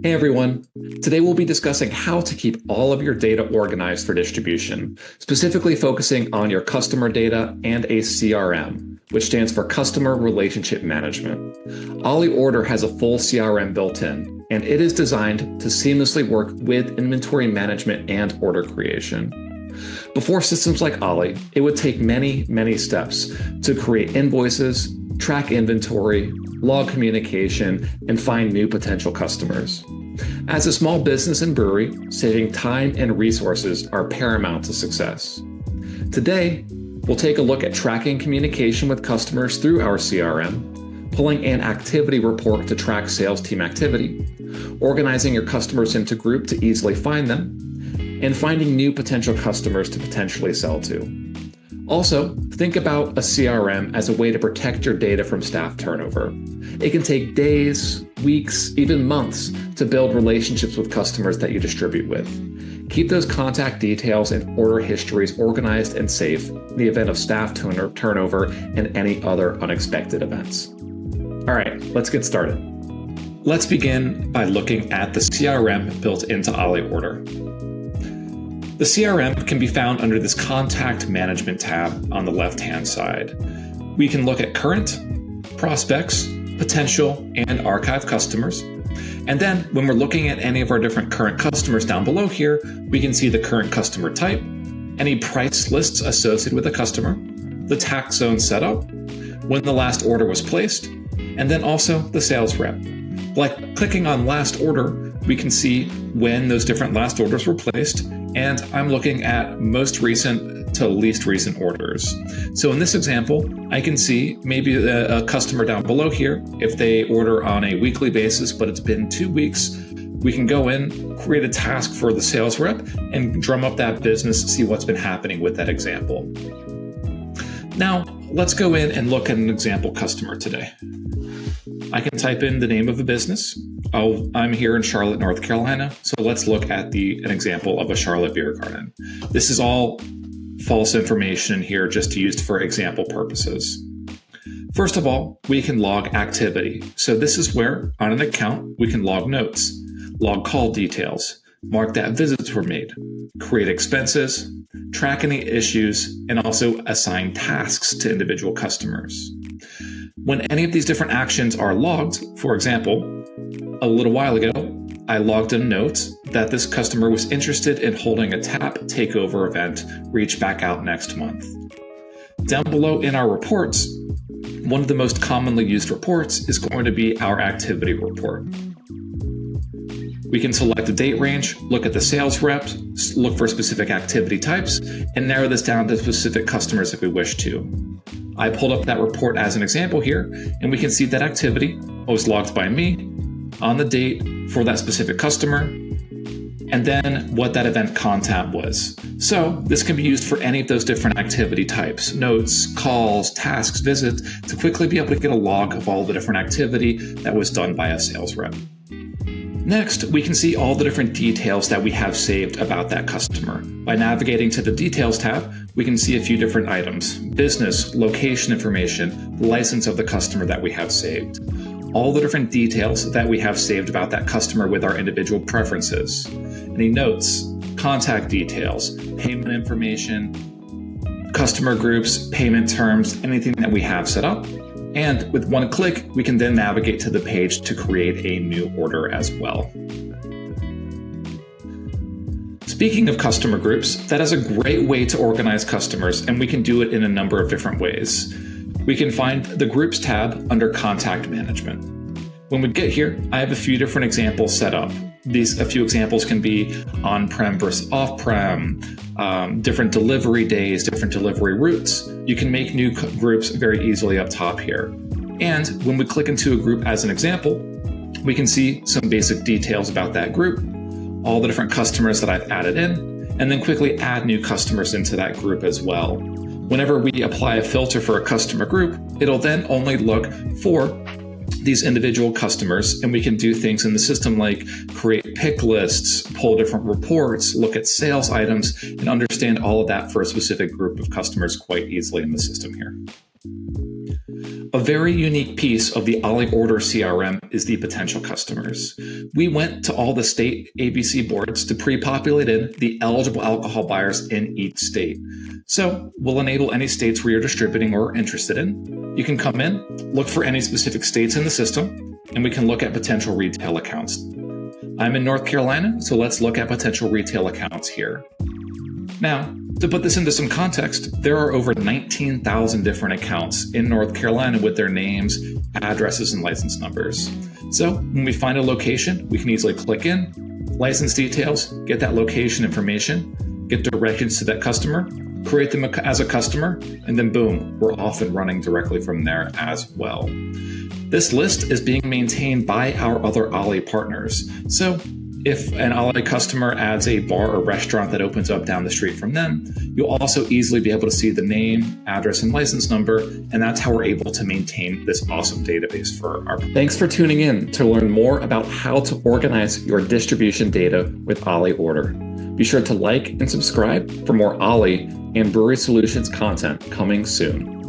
Hey everyone, today we'll be discussing how to keep all of your data organized for distribution, specifically focusing on your customer data and a CRM, which stands for Customer Relationship Management. Ollie Order has a full CRM built in, and it is designed to seamlessly work with inventory management and order creation. Before systems like Ollie, it would take many steps to create invoices, track inventory, log communication, and find new potential customers. As a small business and brewery, saving time and resources are paramount to success. Today, we'll take a look at tracking communication with customers through our CRM, pulling an activity report to track sales team activity, organizing your customers into groups to easily find them, and finding new potential customers to potentially sell to. Also, think about a CRM as a way to protect your data from staff turnover. It can take days, weeks, even months to build relationships with customers that you distribute with. Keep those contact details and order histories organized and safe in the event of staff turnover and any other unexpected events. All right, let's get started. Let's begin by looking at the CRM built into Ollie Order. The CRM can be found under this Contact Management tab on the left-hand side. We can look at current, prospects, potential, and archive customers. And then when we're looking at any of our different current customers down below here, we can see the current customer type, any price lists associated with a customer, the tax zone setup, when the last order was placed, and then also the sales rep. By clicking on last order, we can see when those different last orders were placed, and I'm looking at most recent to least recent orders. So in this example, I can see maybe a customer down below here, if they order on a weekly basis, but it's been 2 weeks, we can go in, create a task for the sales rep, and drum up that business, see what's been happening with that example. Now, let's go in and look at an example customer today. I can type in the name of a business. I'm here in Charlotte, North Carolina, so let's look at an example of a Charlotte beer garden. This is all false information here, just used for example purposes. First of all, we can log activity. So this is where, on an account, we can log notes, log call details, mark that visits were made, create expenses, track any issues, and also assign tasks to individual customers. When any of these different actions are logged, for example, a little while ago, I logged a note that this customer was interested in holding a tap takeover event, reach back out next month. Down below in our reports, one of the most commonly used reports is going to be our activity report. We can select a date range, look at the sales reps, look for specific activity types, and narrow this down to specific customers if we wish to. I pulled up that report as an example here, and we can see that activity was logged by me on the date for that specific customer, and then what that event content was. So this can be used for any of those different activity types, notes, calls, tasks, visits, to quickly be able to get a log of all the different activity that was done by a sales rep. Next, we can see all the different details that we have saved about that customer. By navigating to the Details tab, we can see a few different items: business, location information, the license of the customer that we have saved, all the different details that we have saved about that customer with our individual preferences, any notes, contact details, payment information, customer groups, payment terms, anything that we have set up. And with one click, we can then navigate to the page to create a new order as well. Speaking of customer groups, that is a great way to organize customers, and we can do it in a number of different ways. We can find the Groups tab under Contact Management. When we get here, I have a few different examples set up. A few examples can be on-prem versus off-prem, different delivery days, different delivery routes. You can make new groups very easily up top here. And when we click into a group as an example, we can see some basic details about that group, all the different customers that I've added in, and then quickly add new customers into that group as well. Whenever we apply a filter for a customer group, it'll then only look for these individual customers, and we can do things in the system like create pick lists, pull different reports, look at sales items, and understand all of that for a specific group of customers quite easily in the system here. A very unique piece of the Ollie Order CRM is the potential customers. We went to all the state ABC boards to pre-populate in the eligible alcohol buyers in each state. So we'll enable any states where you're distributing or interested in. You can come in, look for any specific states in the system, and we can look at potential retail accounts. I'm in North Carolina, so let's look at potential retail accounts here. Now, to put this into some context, there are over 19,000 different accounts in North Carolina with their names, addresses, and license numbers. So when we find a location, we can easily click in, license details, get that location information, get directions to that customer, create them as a customer, and then boom, we're off and running directly from there as well. This list is being maintained by our other Ollie partners. So if an Ollie customer adds a bar or restaurant that opens up down the street from them, you'll also easily be able to see the name, address, and license number, and that's how we're able to maintain this awesome database for our. Thanks for tuning in to learn more about how to organize your distribution data with Ollie Order. Be sure to like and subscribe for more Ollie and Brewery Solutions content coming soon.